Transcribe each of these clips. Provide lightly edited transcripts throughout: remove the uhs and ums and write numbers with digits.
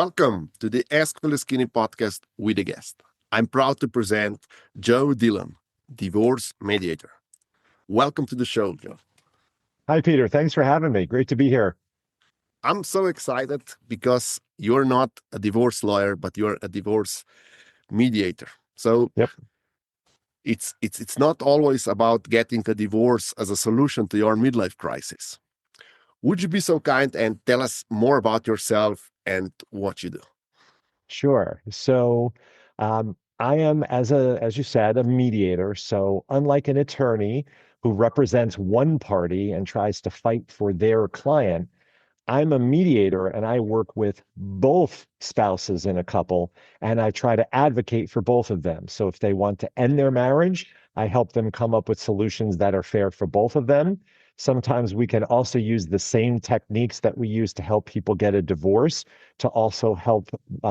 Welcome to the Ask Faleskini podcast with a guest. I'm proud to present Joe Dillon, divorce mediator. Welcome to the show, Joe. Hi, Peter. Thanks for having me. Great to be here. I'm so excited because you're not a divorce lawyer, but you're a divorce mediator. So Yep. it's not always about getting a divorce as a solution to your midlife crisis. Would you be so kind and tell us more about yourself and what you do? Sure. I am, as you said, a mediator. So unlike an attorney who represents one party and tries to fight for their client, I'm a mediator and I work with both spouses in a couple and I try to advocate for both of them. So if they want to end their marriage, I help them come up with solutions that are fair for both of them. Sometimes we can also use the same techniques that we use to help people get a divorce to also help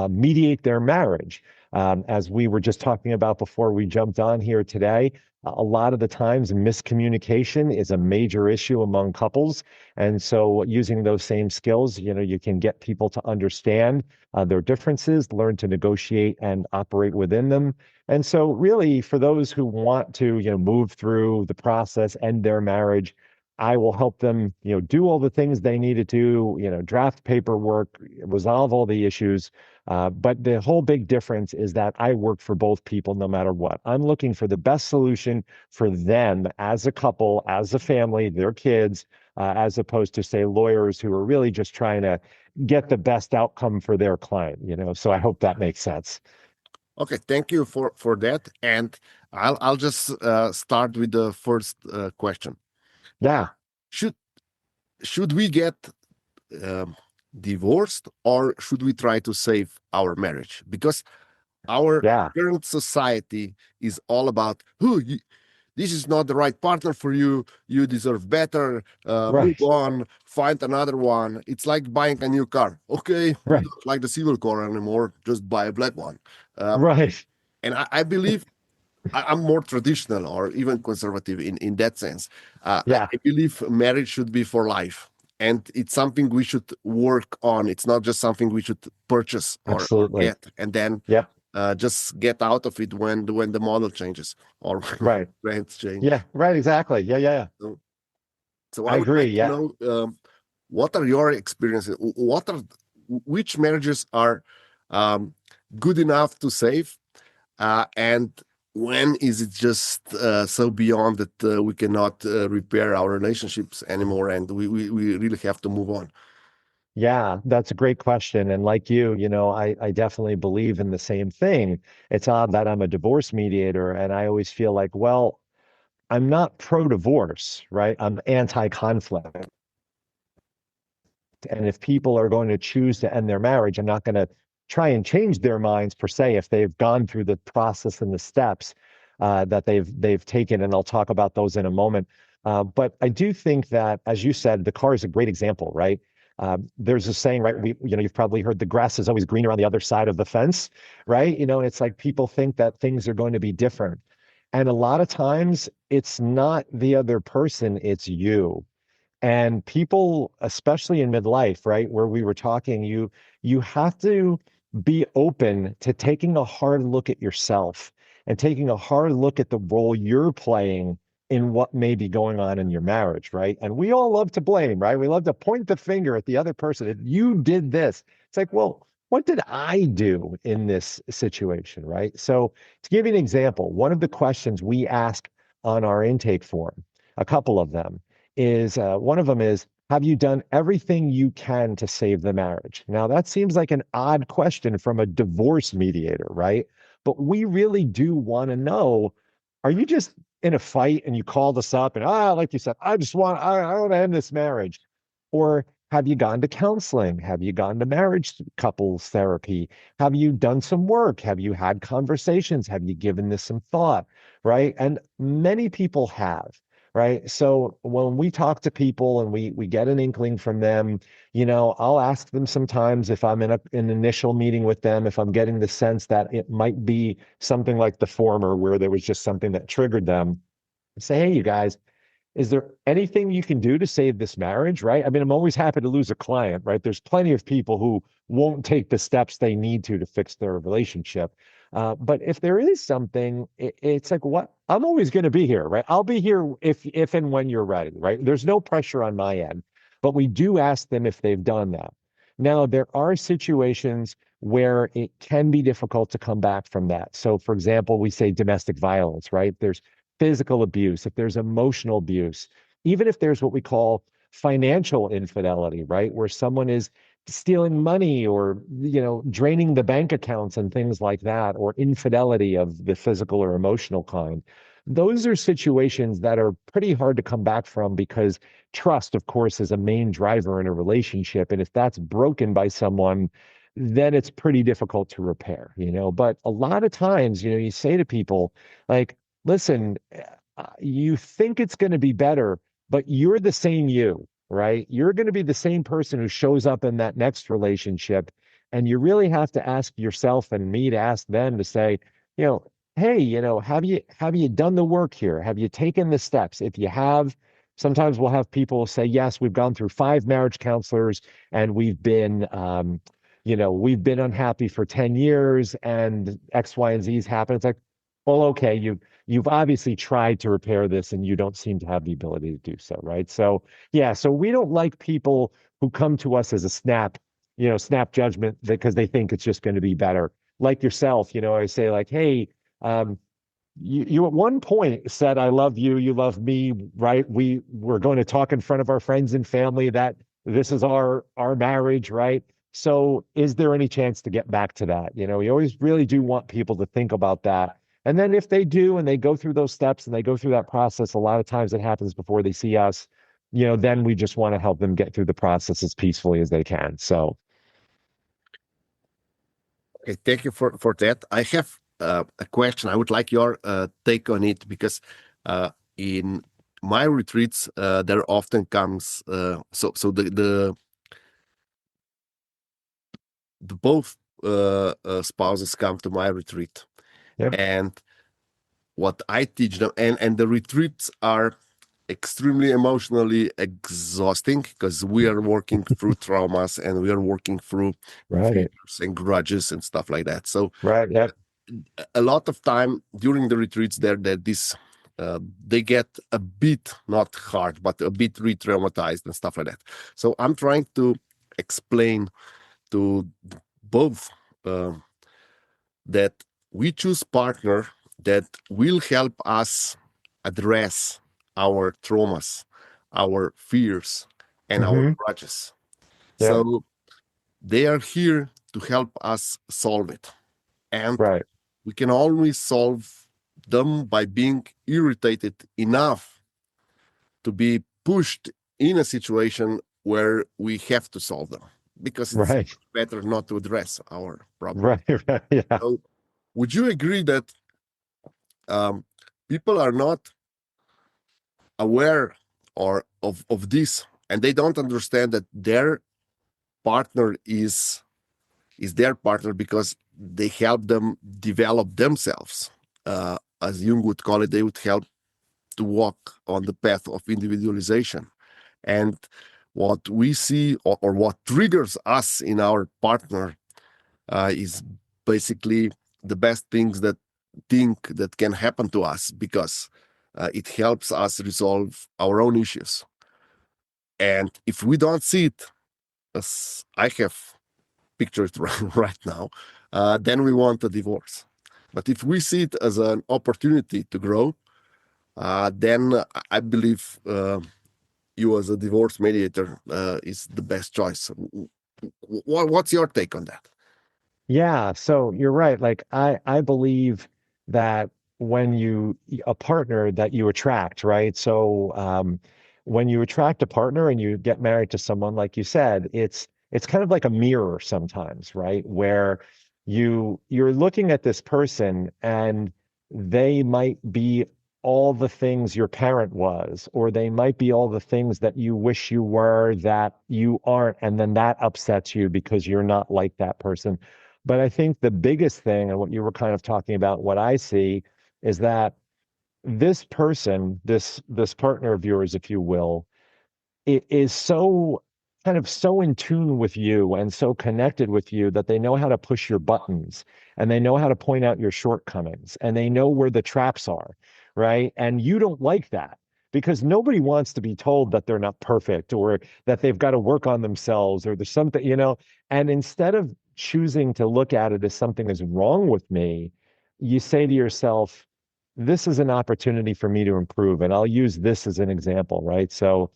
mediate their marriage. As we were just talking about before we jumped on here today, a lot of the times miscommunication is a major issue among couples. And so using those same skills, you can get people to understand their differences, learn to negotiate and operate within them. And so really for those who want to, move through the process, end their marriage, I will help them, do all the things they need to do, draft paperwork, resolve all the issues. But the whole big difference is that I work for both people no matter what. I'm looking for the best solution for them as a couple, as a family, their kids, as opposed to, say, lawyers who are really just trying to get the best outcome for their client, So I hope that makes sense. Okay, thank you for that. And I'll just start with the first question. Yeah. Should should we get um, divorced, or should we try to save our marriage? Because our Yeah. current society is all about this is not the right partner for you. You deserve better. Move Right. on. Find another one. It's like buying a new car. Okay, you Right. don't like the silver car anymore. Just buy a black one. Uh, Right. and I believe I'm more traditional or even conservative in that sense. Yeah. I believe marriage should be for life. And it's something we should work on. It's not just something we should purchase or Absolutely. get and then Yep. just get out of it when the model changes or Right. trends change. Yeah. Right. Exactly. Yeah. Yeah. Yeah. So, so I I would agree. like to Yeah. know what are your experiences? Which marriages are um, good enough to save, and when is it just so beyond that we cannot repair our relationships anymore, and we really have to move on? Yeah, that's a great question. And like you, I definitely believe in the same thing. It's odd that I'm a divorce mediator and I always feel like, well, I'm not pro-divorce, right? I'm anti-conflict. And if people are going to choose to end their marriage, I'm not going to try and change their minds per se if they've gone through the process and the steps that they've taken. And I'll talk about those in a moment. But I do think that, as you said, the car is a great example, right? There's a saying, right? You've probably heard the grass is always greener on the other side of the fence, right? It's like people think that things are going to be different. And a lot of times it's not the other person, it's you. And people, especially in midlife, right, where we were talking, you have to be open to taking a hard look at yourself and taking a hard look at the role you're playing in what may be going on in your marriage, right? And we all love to blame, right? We love to point the finger at the other person. If you did this, it's like, well, what did I do in this situation, right? So to give you an example, one of the questions we ask on our intake form, a couple of them, is one of them is, have you done everything you can to save the marriage? Now, that seems like an odd question from a divorce mediator, right? But we really do want to know, are you just in a fight and you called us up and, like you said, I want to end this marriage? Or have you gone to counseling? Have you gone to marriage couples therapy? Have you done some work? Have you had conversations? Have you given this some thought? Right? And many people have. Right. So when we talk to people and we get an inkling from them, I'll ask them sometimes if I'm in an initial meeting with them, if I'm getting the sense that it might be something like the former, where there was just something that triggered them, say, hey, you guys, is there anything you can do to save this marriage, right? I mean, I'm always happy to lose a client, right? There's plenty of people who won't take the steps they need to fix their relationship. But if there is something, it's like, what? I'm always going to be here, right? I'll be here if and when you're ready, right? There's no pressure on my end, but we do ask them if they've done that. Now, there are situations where it can be difficult to come back from that. So, for example, we say domestic violence, right? There's physical abuse, if there's emotional abuse, even if there's what we call financial infidelity, right? Where someone is stealing money or, draining the bank accounts and things like that, or infidelity of the physical or emotional kind. Those are situations that are pretty hard to come back from because trust, of course, is a main driver in a relationship. And if that's broken by someone, then it's pretty difficult to repair. But a lot of times, you say to people, like, listen, you think it's going to be better, but you're the same you, right? You're going to be the same person who shows up in that next relationship. And you really have to ask yourself and me to ask them to say, you know, hey, have you done the work here? Have you taken the steps? If you have, sometimes we'll have people say, yes, we've gone through 5 marriage counselors and we've been unhappy for 10 years and X, Y, and Z's happened. It's like, well, okay, you've obviously tried to repair this and you don't seem to have the ability to do so, right? So yeah, so we don't like people who come to us as a snap judgment because they think it's just going to be better. Like yourself, I say like, hey, um, you at one point said, I love you, you love me, right? We're going to talk in front of our friends and family that this is our marriage, right? So is there any chance to get back to that? We always really do want people to think about that. And then if they do and they go through those steps and they go through that process, a lot of times it happens before they see us, then we just want to help them get through the process as peacefully as they can. So Okay, thank you for that. I have a question. I would like your take on it because in my retreats there often comes so the both spouses come to my retreat, yep. and what I teach them, and the retreats are extremely emotionally exhausting because we are working through traumas and we are working through Right. fears and grudges and stuff like that. So Right. Yep. a lot of time during the retreats there that this they get a bit not hard but a bit re-traumatized and stuff like that. So I'm trying to explain to both uh, that we choose partner that will help us address our traumas, our fears, and our Mm-hmm. grudges. Yep. So they are here to help us solve it. And Right. we can always solve them by being irritated enough to be pushed in a situation where we have to solve them because it's Right. better not to address our problem. Right. Right. Yeah. So, would you agree that um, people are not aware of this and they don't understand that their partner is their partner because they help them develop themselves. As Jung would call it, they would help to walk on the path of individualization. And what we see or what triggers us in our partner is basically the best thing that can happen to us because it helps us resolve our own issues. And if we don't see it as I have pictured right now, then we want a divorce. But if we see it as an opportunity to grow, then I believe you as a divorce mediator is the best choice. What's your take on that? Yeah, so you're right. Like I believe that when a partner that you attract, right? So when you attract a partner and you get married to someone, like you said, it's kind of like a mirror sometimes, right? Where you're looking at this person and they might be all the things your parent was, or they might be all the things that you wish you were that you aren't, and then that upsets you because you're not like that person. But I think the biggest thing, and what you were kind of talking about, what I see is that this person, this partner of yours, if you will, it is so kind of so in tune with you and so connected with you that they know how to push your buttons and they know how to point out your shortcomings and they know where the traps are, right? And you don't like that because nobody wants to be told that they're not perfect or that they've got to work on themselves or there's something, and instead of choosing to look at it as something is wrong with me, you say to yourself, this is an opportunity for me to improve. And I'll use this as an example, right? So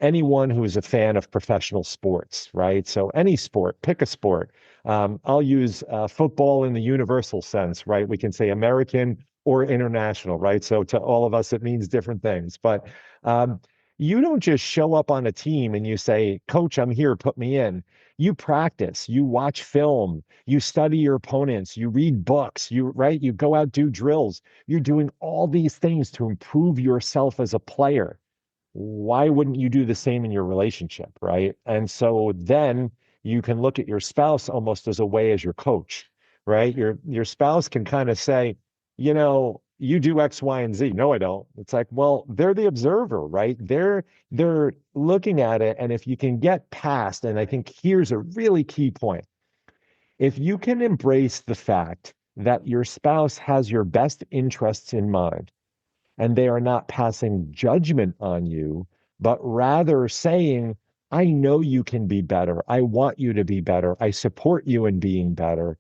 anyone who's a fan of professional sports, right? So any sport, pick a sport. I'll use football in the universal sense, right? We can say American or international, right? So to all of us, it means different things. But um, you don't just show up on a team and you say, Coach, I'm here, put me in. You practice, you watch film, you study your opponents, you read books, you go out, do drills. You're doing all these things to improve yourself as a player. Why wouldn't you do the same in your relationship, right? And so then you can look at your spouse almost as a way as your coach, right? Your spouse can kind of say, you do X, Y, and Z. No, I don't. It's like, well, they're the observer, right? They're looking at it, and if you can get past, and I think here's a really key point. If you can embrace the fact that your spouse has your best interests in mind, and they are not passing judgment on you, but rather saying, I know you can be better. I want you to be better. I support you in being better.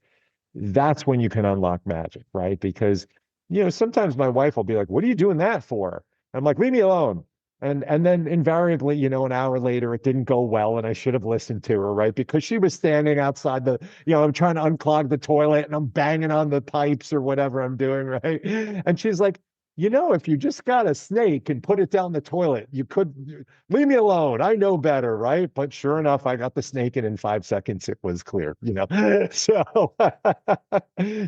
That's when you can unlock magic, right? Because, sometimes my wife will be like, what are you doing that for? I'm like, leave me alone. And then invariably, an hour later, it didn't go well, and I should have listened to her, right? Because she was standing outside I'm trying to unclog the toilet and I'm banging on the pipes or whatever I'm doing, right? And she's like, if you just got a snake and put it down the toilet, you could leave me alone. I know better, right? But sure enough, I got the snake, and in 5 seconds it was clear. So,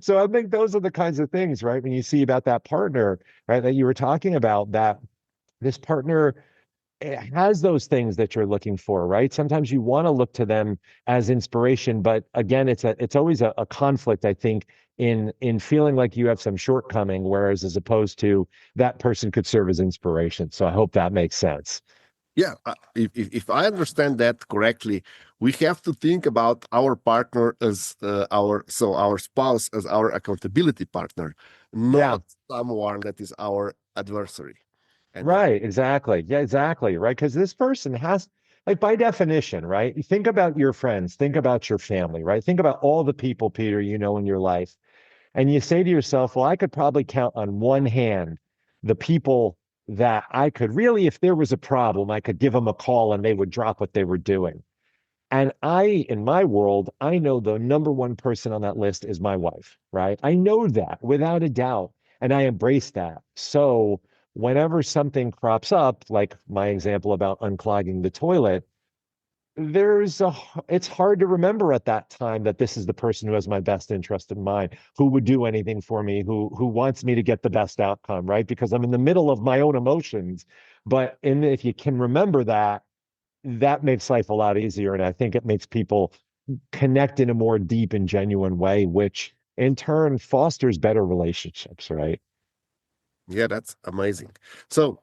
so I think those are the kinds of things, right? When you see about that partner, right, that you were talking about, that this partner has those things that you're looking for, right? Sometimes you want to look to them as inspiration, but again, it's always a conflict, I think, in feeling like you have some shortcoming, whereas as opposed to that person could serve as inspiration. So I hope that makes sense. Yeah, if I understand that correctly, we have to think about our partner as our spouse as our accountability partner, Yeah. not someone that is our adversary. And Right, exactly. Yeah, exactly. Right. Because this person has, like, by definition, right? You think about your friends, think about your family, right? Think about all the people, Peter, in your life. And you say to yourself, well, I could probably count on one hand the people that I could really, if there was a problem, I could give them a call and they would drop what they were doing. And in my world, I know the number one person on that list is my wife, right? I know that without a doubt. And I embrace that. So whenever something crops up, like my example about unclogging the toilet, it's hard to remember at that time that this is the person who has my best interest in mind, who would do anything for me, who wants me to get the best outcome, right? Because I'm in the middle of my own emotions. But if you can remember that, that makes life a lot easier. And I think it makes people connect in a more deep and genuine way, which in turn fosters better relationships, right? yeah, that's amazing. So,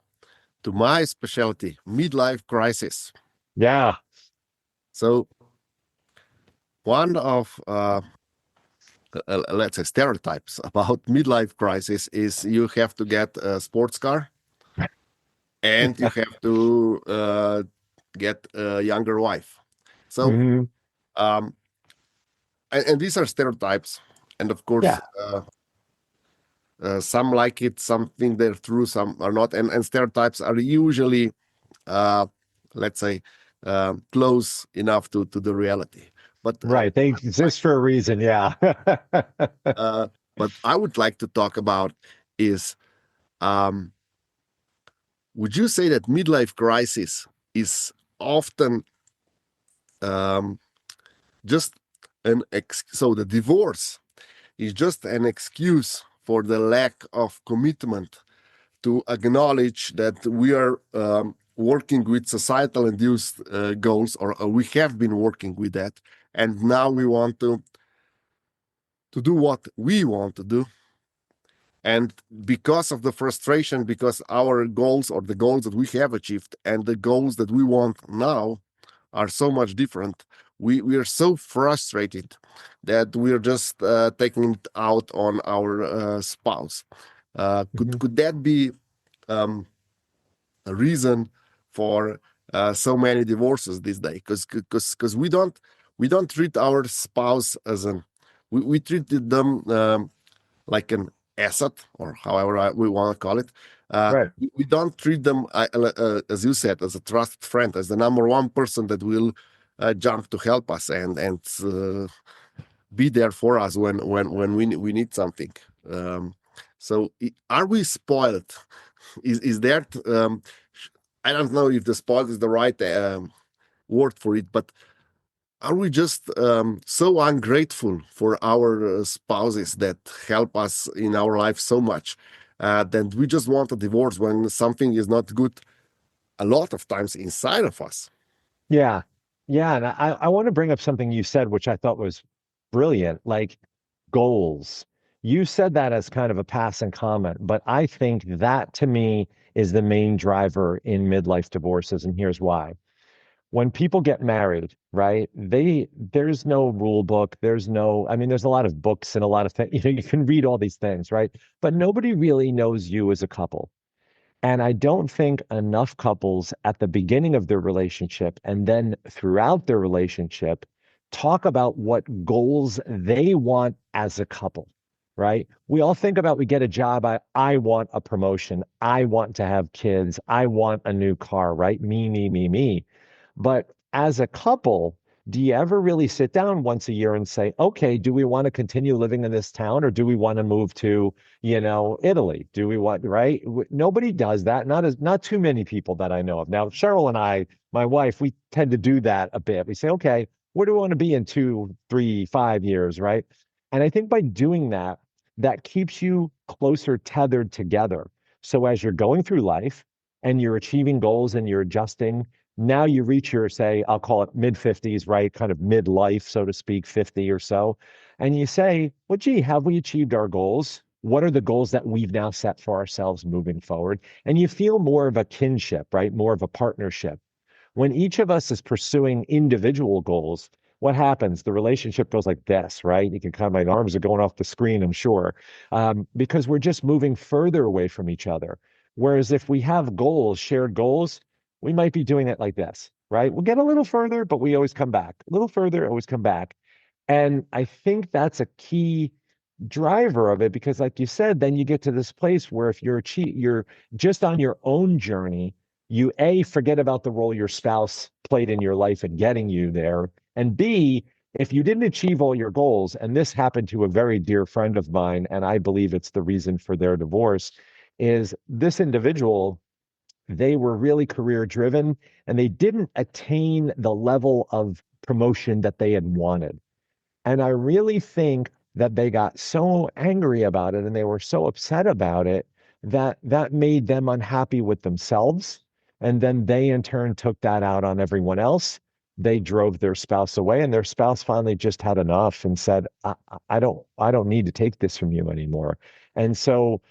to my specialty, midlife crisis. Yeah. So, one of let's say stereotypes about midlife crisis is you have to get a sports car and you have to get a younger wife. So, Hmm. um, and these are stereotypes, and of course, Yeah. some like it, some think they're true, some are not, and stereotypes are usually, uh, let's say, close enough to the reality. But Right. They like, exist for a reason. Yeah. uh, but I would like to talk about is, um, would you say that midlife crisis is often um, just so the divorce is just an excuse for the lack of commitment to acknowledge that we are working with societal induced goals, or we have been working with that, and now we want to do what we want to do, And because of the frustration, because our goals or the goals that we have achieved and the goals that we want now are so much different, we are so frustrated that we're just taking it out on our spouse. Mhm. Could that be um, a reason for so many divorces this day? Because we don't treat our spouse as an we treated them like an asset, or however we want to call it. Right. We don't treat them, as you said, as a trusted friend, as the number one person that will jump to help us and be there for us when we need something. Um, so, are we spoiled? Is there? I don't know if the spoiled is the right word for it, but are we just so ungrateful for our spouses that help us in our life so much that we just want a divorce when something is not good a lot of times inside of us? Yeah. Yeah. And I want to bring up something you said, which I thought was brilliant, like goals. You said that as kind of a passing comment, but I think that to me is the main driver in midlife divorces. And here's why. When people get married, right? There's no rule book. I mean, there's a lot of books and a lot of things, you can read all these things, right? But nobody really knows you as a couple. And I don't think enough couples at the beginning of their relationship and then throughout their relationship talk about what goals they want as a couple, right? We all think about we get a job. I want a promotion. I want to have kids. I want a new car, right? Me, me, me, me. But as a couple, do you ever really sit down once a year and say, okay, do we want to continue living in this town or do we want to move to, Italy? Do we want, right? Nobody does that. Not too many people that I know of. Now, Cheryl and I, my wife, we tend to do that a bit. We say, okay, where do we want to be in 2, 3, 5 years, right? And I think by doing that, that keeps you closer tethered together. So as you're going through life and you're achieving goals and you're adjusting, now you reach your, say, I'll call it mid 50s, right? Kind of midlife, so to speak, 50 or so. And you say, well, gee, have we achieved our goals? What are the goals that we've now set for ourselves moving forward? And you feel more of a kinship, right? More of a partnership. When each of us is pursuing individual goals, what happens? The relationship goes like this, right? You can kind of, my arms are going off the screen, I'm sure, because we're just moving further away from each other. Whereas if we have goals, shared goals, we might be doing it like this, right? We'll get a little further, but we always come back. A little further, always come back. And I think that's a key driver of it because, like you said, then you get to this place where if you're just on your own journey, you A, forget about the role your spouse played in your life and getting you there. And B, if you didn't achieve all your goals, and this happened to a very dear friend of mine, and I believe it's the reason for their divorce, is this individual, they were really career driven and they didn't attain the level of promotion that they had wanted. And I really think that they got so angry about it and they were so upset about it that that made them unhappy with themselves. And then they in turn took that out on everyone else. They drove their spouse away and their spouse finally just had enough and said, I don't need to take this from you anymore. And so,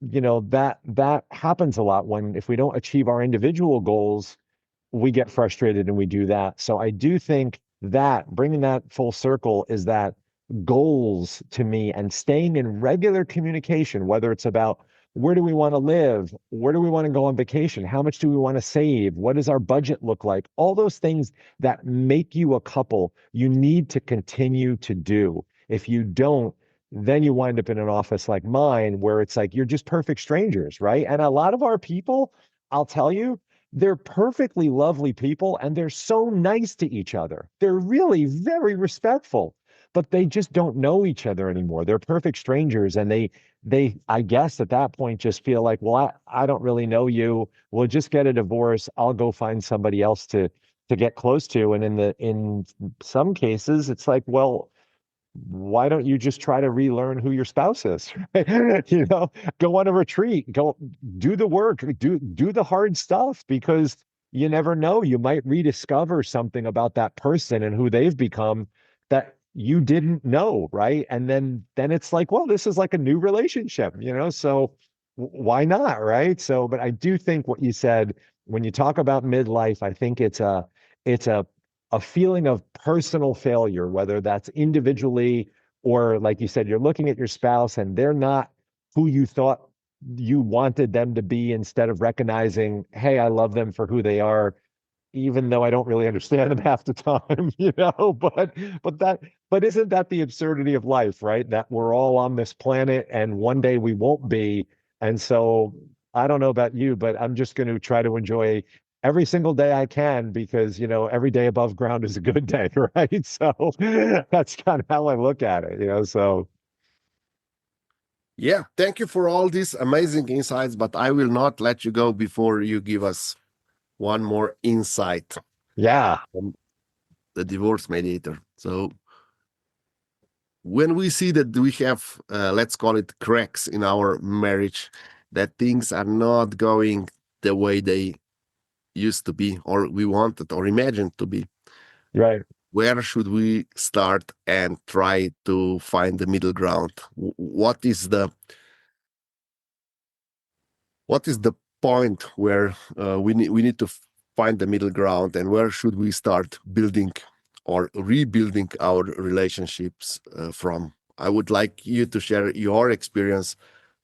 that happens a lot when if we don't achieve our individual goals, we get frustrated and we do that. So I do think that bringing that full circle is that goals to me and staying in regular communication, whether it's about where do we want to live? Where do we want to go on vacation? How much do we want to save? What does our budget look like? All those things that make you a couple, you need to continue to do. If you don't, then you wind up in an office like mine where it's like you're just perfect strangers, right? And a lot of our people, I'll tell you, they're perfectly lovely people and they're so nice to each other. They're really very respectful, but they just don't know each other anymore. They're perfect strangers and I guess at that point just feel like, well, I don't really know you. We'll just get a divorce. I'll go find somebody else to get close to. And in some cases, it's like, well, why don't you just try to relearn who your spouse is? Right? Go on a retreat, go do the work, do the hard stuff because you never know. You might rediscover something about that person and who they've become that you didn't know, right? And then it's like, well, this is like a new relationship, so why not, right? So, but I do think what you said when you talk about midlife, I think it's a feeling of personal failure, whether that's individually or like you said, you're looking at your spouse and they're not who you thought you wanted them to be, instead of recognizing, hey, I love them for who they are, even though I don't really understand them half the time, but that, but isn't that the absurdity of life, right? That we're all on this planet and one day we won't be. And so I don't know about you, but I'm just going to try to enjoy every single day I can, because, every day above ground is a good day, right? So that's kind of how I look at it. So Yeah, thank you for all these amazing insights, but I will not let you go before you give us one more insight yeah, from the divorce mediator. So, when we see that we have, let's call it cracks in our marriage, that things are not going the way they used to be, or we wanted or imagined to be, right. where should we start and try to find the middle ground? What is the point where we need to find the middle ground, and where should we start building or rebuilding our relationships from? I would like you to share your experience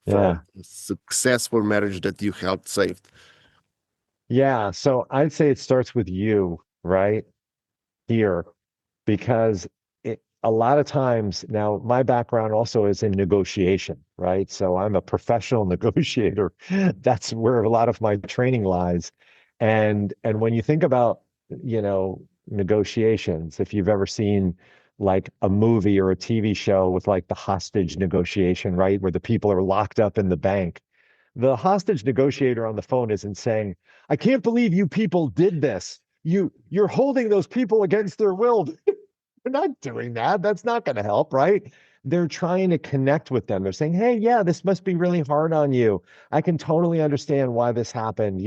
Yeah. from a successful marriage that you helped save. Yeah. So I'd say it starts with you, right? Here, because a lot of times now my background also is in negotiation, right? So I'm a professional negotiator. That's where a lot of my training lies. And when you think about, negotiations, if you've ever seen like a movie or a TV show with like the hostage negotiation, right? Where the people are locked up in the bank, the hostage negotiator on the phone isn't saying, I can't believe you people did this. You're holding those people against their will. They're not doing that. That's not going to help, right? They're trying to connect with them. They're saying, "Hey, yeah, this must be really hard on you. I can totally understand why this happened."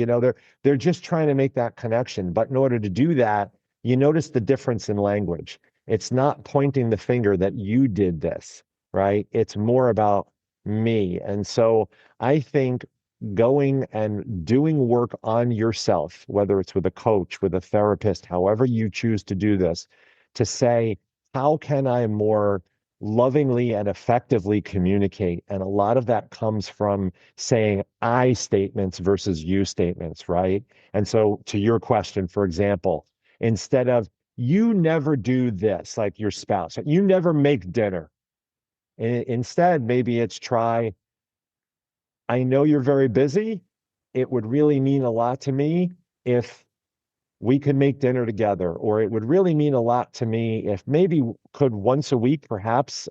They're just trying to make that connection. But in order to do that, you notice the difference in language. It's not pointing the finger that you did this, right? It's more about me. And so I think going and doing work on yourself, whether it's with a coach, with a therapist, however you choose to do this, to say, how can I more lovingly and effectively communicate? And a lot of that comes from saying I statements versus you statements, right? And so, to your question, for example, instead of you never do this, like your spouse, you never make dinner. Instead, maybe it's try, I know you're very busy. It would really mean a lot to me if we could make dinner together, or it would really mean a lot to me if maybe could once a week, perhaps,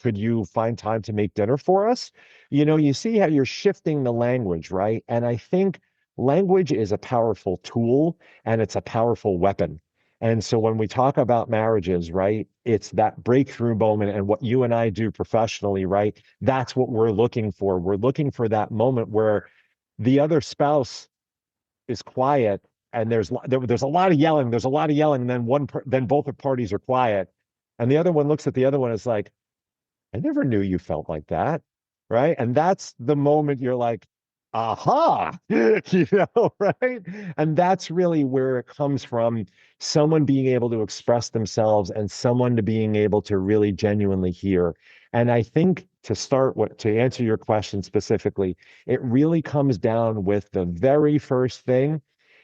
could you find time to make dinner for us? You see how you're shifting the language, right? And I think language is a powerful tool and it's a powerful weapon. And so when we talk about marriages, right, it's that breakthrough moment and what you and I do professionally, right? That's what we're looking for. We're looking for that moment where the other spouse is quiet and there's a lot of yelling, and then then both the parties are quiet, and the other one looks at the other one as like, I never knew you felt like that, right? And that's the moment you're like, aha, right? And that's really where it comes from, someone being able to express themselves and someone to being able to really genuinely hear. And I think to answer your question specifically, it really comes down with the very first thing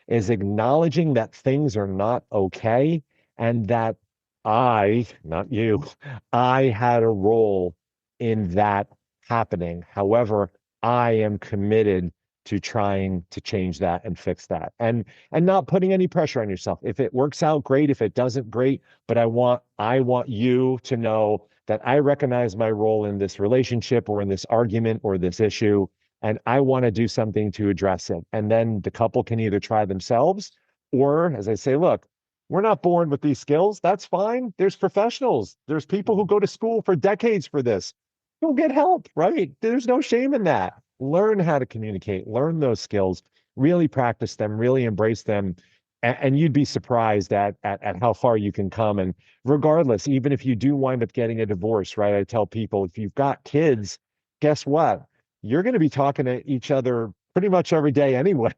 is acknowledging that things are not okay and that not you, I had a role in that happening. However, I am committed to trying to change that and fix that. And not putting any pressure on yourself. If it works out, great. If it doesn't, great. But I want you to know that I recognize my role in this relationship or in this argument or this issue, and I want to do something to address it. And then the couple can either try themselves, or as I say, look, we're not born with these skills. That's fine. There's professionals. There's people who go to school for decades for this. Go get help, right? There's no shame in that. Learn how to communicate, learn those skills, really practice them, really embrace them. and you'd be surprised at how far you can come. And regardless, even if you do wind up getting a divorce, right? I tell people if you've got kids, guess what? You're going to be talking to each other pretty much every day anyway.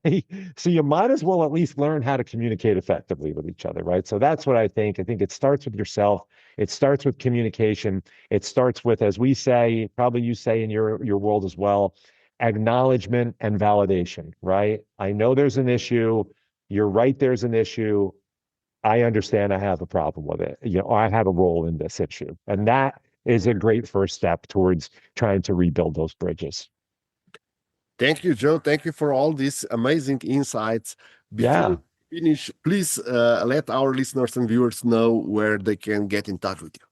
So you might as well at least learn how to communicate effectively with each other, right? So that's what I think. I think it starts with yourself. It starts with communication. It starts with, as we say, probably you say in your world as well, acknowledgement and validation, right? I know there's an issue. You're right, there's an issue. I understand I have a problem with it. You know, I have a role in this issue. And that is a great first step towards trying to rebuild those bridges. Thank you, Joe. Thank you for all these amazing insights. Before Yeah. we finish, please let our listeners and viewers know where they can get in touch with you.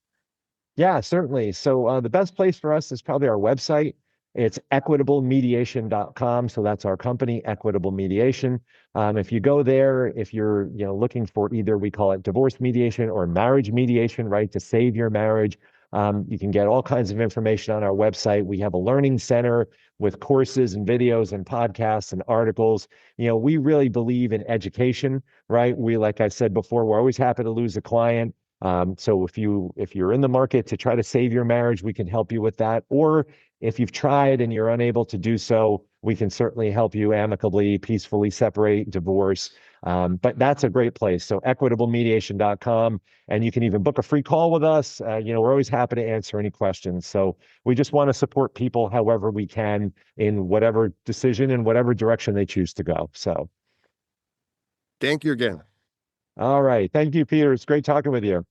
Yeah, certainly. So the best place for us is probably our website. It's equitablemediation.com. So that's our company, Equitable Mediation. If you go there, if you're looking for either we call it divorce mediation or marriage mediation, right, to save your marriage, you can get all kinds of information on our website. We have a learning center with courses and videos and podcasts and articles. We really believe in education, right? Like I said before, we're always happy to lose a client. So if you're in the market to try to save your marriage, we can help you with that. Or if you've tried and you're unable to do so, we can certainly help you amicably, peacefully separate, divorce. But that's a great place. So equitablemediation.com, and you can even book a free call with us. We're always happy to answer any questions. So we just want to support people however we can in whatever decision and whatever direction they choose to go. So, Thank you again. all right. Thank you, Peter. It's great talking with you.